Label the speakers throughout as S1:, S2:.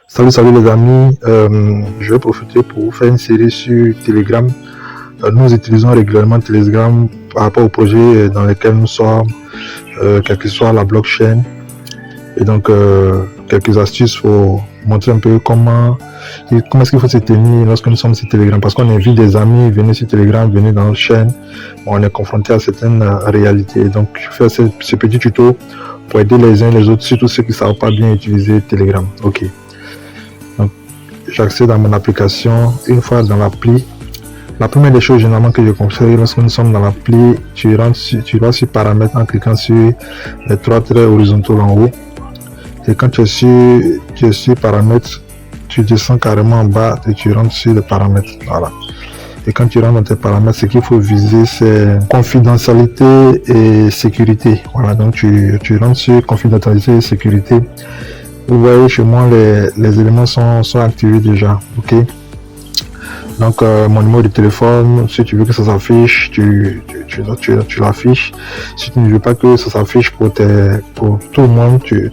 S1: Salut les amis, je vais profiter pour vous faire une série sur Telegram. Nous utilisons régulièrement Telegram par rapport au projet dans lequel nous sommes, quelle que soit la blockchain. Et donc, quelques astuces pour montrer un peu comment est-ce qu'il faut se tenir lorsque nous sommes sur Telegram. Parce qu'on invite des amis, venez sur Telegram, venez dans notre chaîne. On est confronté à certaines réalités. Donc, je fais ce petit tuto pour aider les uns et les autres, surtout ceux qui ne savent pas bien utiliser Telegram. Ok. Donc, j'accède à mon application. Une fois dans l'appli, la première des choses généralement que je conseille lorsque nous sommes dans l'appli, tu vas sur paramètres en cliquant sur les trois traits horizontaux en haut. Et quand tu es sur paramètres, tu descends carrément en bas et tu rentres sur les paramètres. Voilà. Et quand tu rentres dans tes paramètres, ce qu'il faut viser, c'est confidentialité et sécurité. Voilà, donc tu rentres sur confidentialité et sécurité. Vous voyez, chez moi, les éléments sont activés déjà. Ok. Donc, mon numéro de téléphone, si tu veux que ça s'affiche, tu l'affiches. Si tu ne veux pas que ça s'affiche pour tout le monde, tu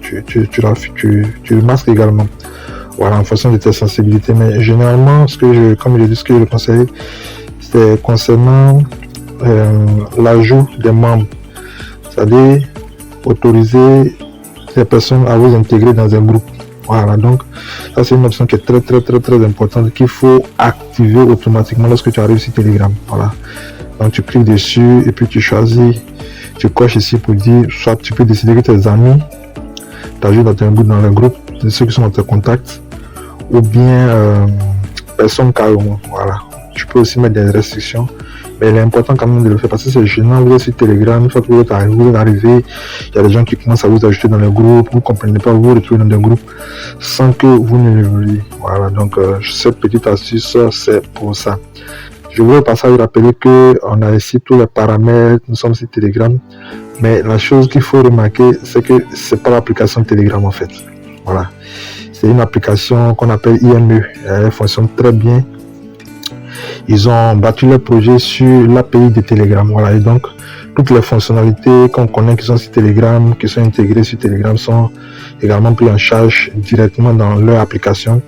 S1: le masques également. Voilà, en fonction de tes sensibilités. Mais généralement, comme je dis, ce que je conseille, c'est concernant l'ajout des membres. C'est-à-dire, autoriser ces personnes à vous intégrer dans un groupe. Voilà, donc ça c'est une option qui est très importante qu'il faut activer automatiquement lorsque tu arrives sur Telegram. Voilà, donc tu cliques dessus et puis tu choisis, tu coches ici pour dire, soit tu peux décider que tes amis t'ajoutent dans le groupe de ceux qui sont dans tes contacts, ou bien personne carrément. Voilà, tu peux aussi mettre des restrictions. Mais il est important quand même de le faire parce que c'est gênant. Vous êtes sur Telegram, une fois que vous êtes arrivé, il y a des gens qui commencent à vous ajouter dans les groupes, vous ne comprenez pas, vous vous retrouvez dans des groupes sans que vous ne le vouliez. Voilà, donc cette petite astuce, c'est pour ça. Je voulais passer à vous rappeler qu'on a ici tous les paramètres, nous sommes sur Telegram, mais la chose qu'il faut remarquer, c'est que c'est pas l'application Telegram en fait. Voilà, c'est une application qu'on appelle IME, elle fonctionne très bien. Ils ont battu le projet sur l'API de Telegram. Voilà, et donc toutes les fonctionnalités qu'on connaît qui sont sur Telegram, qui sont intégrées sur Telegram, sont également prises en charge directement dans leur application.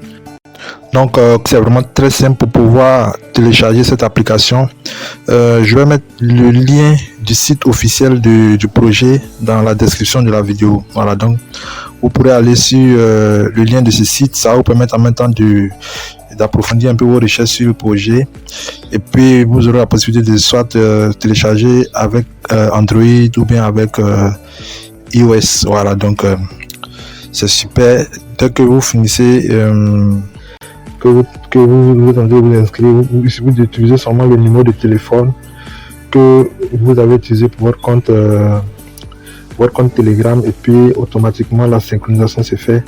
S1: Donc c'est vraiment très simple pour pouvoir télécharger cette application. Je vais mettre le lien du site officiel du projet dans la description de la vidéo. Voilà, donc vous pourrez aller sur le lien de ce site. Ça va vous permettre en même temps d'approfondir un peu vos recherches sur le projet, et puis vous aurez la possibilité de soit télécharger avec Android ou bien avec iOS. Voilà, donc c'est super. Dès que vous finissez, que vous êtes en train de vous inscrire, vous utilisez seulement le numéro de téléphone que vous avez utilisé pour votre compte Telegram, et puis automatiquement la synchronisation se fait.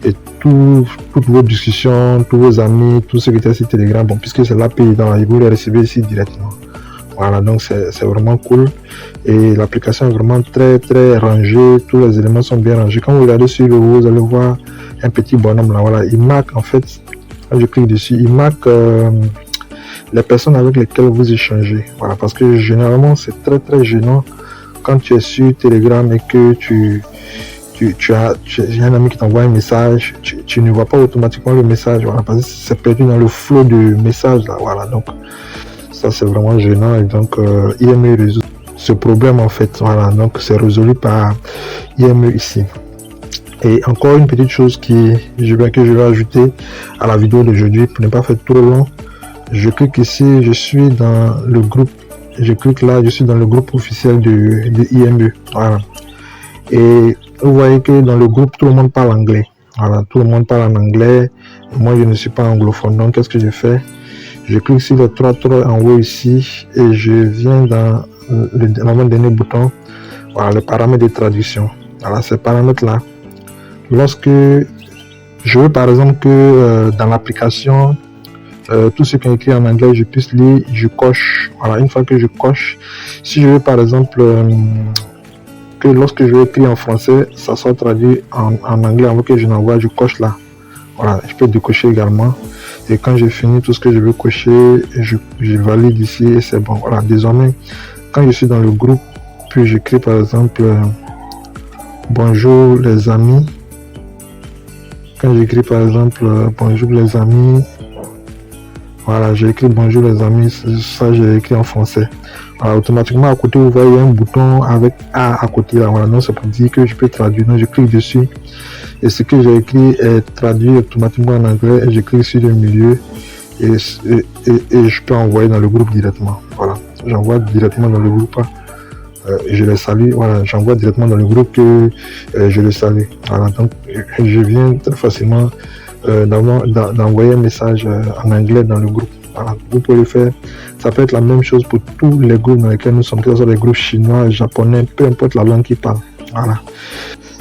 S1: Et toutes vos discussions, tous vos amis, tous ceux qui étaient sur Telegram, bon, puisque c'est l'API, vous les recevez ici directement. Voilà, donc c'est vraiment cool. Et l'application est vraiment très rangée, tous les éléments sont bien rangés. Quand vous regardez sur le haut, vous allez voir un petit bonhomme là, voilà, il marque en fait, quand je clique dessus, il marque les personnes avec lesquelles vous échangez. Voilà, parce que généralement c'est très gênant quand tu es sur Telegram et que j'ai un ami qui t'envoie un message, tu ne vois pas automatiquement le message, voilà, parce que c'est perdu dans le flot de messages là, voilà, donc ça c'est vraiment gênant. Et donc IME résout ce problème en fait. Voilà, donc c'est résolu par IME ici. Et encore une petite chose que je vais ajouter à la vidéo d'aujourd'hui pour ne pas faire trop long. Je clique ici, je suis dans le groupe, je clique là, je suis dans le groupe officiel de IME. Voilà, et vous voyez que dans le groupe, tout le monde parle anglais. Voilà, tout le monde parle en anglais. Moi, je ne suis pas anglophone. Donc, qu'est-ce que je fais? Je clique sur les trois traits en haut ici et je viens dans le dernier bouton. Voilà, les paramètres de traduction. Voilà, ces paramètres-là. Lorsque je veux, par exemple, que dans l'application, tout ce qui est écrit en anglais, je puisse lire, je coche. Voilà, une fois que je coche, si je veux, par exemple, que lorsque je vais écrire en français, ça soit traduit en anglais avant que je l'envoie, je coche là. Voilà, je peux décocher également. Et quand j'ai fini tout ce que je veux cocher, je valide ici et c'est bon. Voilà, désormais, quand je suis dans le groupe, puis j'écris par exemple bonjour les amis, quand j'écris par exemple bonjour les amis, voilà, j'ai écrit bonjour les amis, ça j'ai écrit en français. Voilà, automatiquement à côté vous voyez un bouton avec A à côté là, voilà, donc c'est pour dire que je peux traduire. Donc je clique dessus et ce que j'ai écrit est traduit automatiquement en anglais et je clique sur le milieu et je peux envoyer dans le groupe directement. Voilà, j'envoie directement dans le groupe. Je le salue, voilà, j'envoie directement dans le groupe que je le salue. Voilà, donc je viens très facilement d'envoyer un message en anglais dans le groupe. Voilà, vous pouvez le faire. Ça peut être la même chose pour tous les groupes dans lesquels nous sommes, que ce soit des groupes chinois, japonais, peu importe la langue qu'ils parlent. Voilà.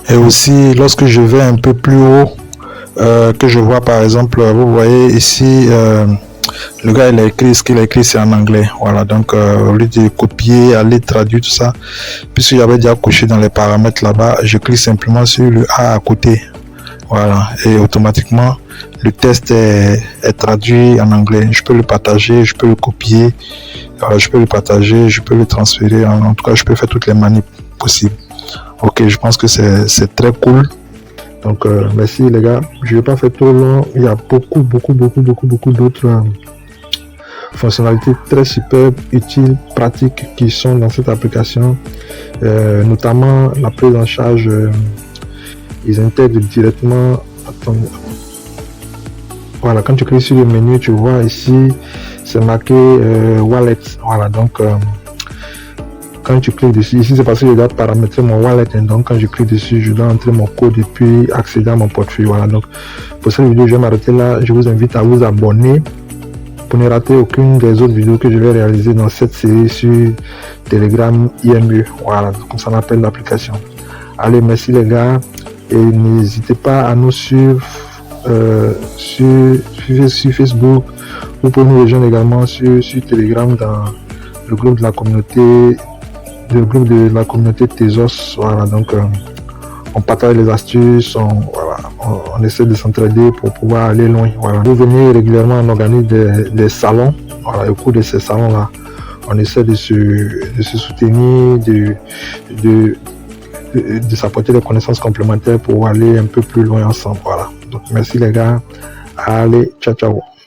S1: Et aussi, lorsque je vais un peu plus haut, que je vois par exemple, vous voyez ici, le gars il a écrit, ce qu'il a écrit c'est en anglais. Voilà, donc au lieu de copier, aller traduire tout ça, puisque j'avais déjà coché dans les paramètres là-bas, je clique simplement sur le A à côté. Voilà, et automatiquement le test est traduit en anglais. Je peux le partager, je peux le copier, voilà, je peux le partager, je peux le transférer. En tout cas, je peux faire toutes les manips possibles. Ok, je pense que c'est très cool. Donc merci les gars, je vais pas faire trop long. Il y a beaucoup d'autres fonctionnalités très superbes, utiles, pratiques qui sont dans cette application, notamment la prise en charge. Ils intègrent directement. Voilà, quand tu cliques sur le menu, tu vois ici, c'est marqué Wallet. Voilà, donc quand tu cliques dessus, ici c'est parce que je dois paramétrer mon wallet. Et donc quand je clique dessus, je dois entrer mon code et puis accéder à mon portefeuille. Voilà, donc pour cette vidéo, je vais m'arrêter là. Je vous invite à vous abonner pour ne rater aucune des autres vidéos que je vais réaliser dans cette série sur Telegram IME. Voilà, comme ça on appelle l'application. Allez, merci les gars. Et n'hésitez pas à nous suivre sur Facebook. Vous pouvez nous rejoindre également sur Telegram dans le groupe de la communauté Tezos. Voilà, donc on partage les astuces, on essaie de s'entraider pour pouvoir aller loin. Voilà. Vous venez régulièrement, on organise des salons. Voilà, au cours de ces salons-là, on essaie de se soutenir, de s'apporter des connaissances complémentaires pour aller un peu plus loin ensemble. Voilà. Donc merci les gars. Allez, ciao ciao.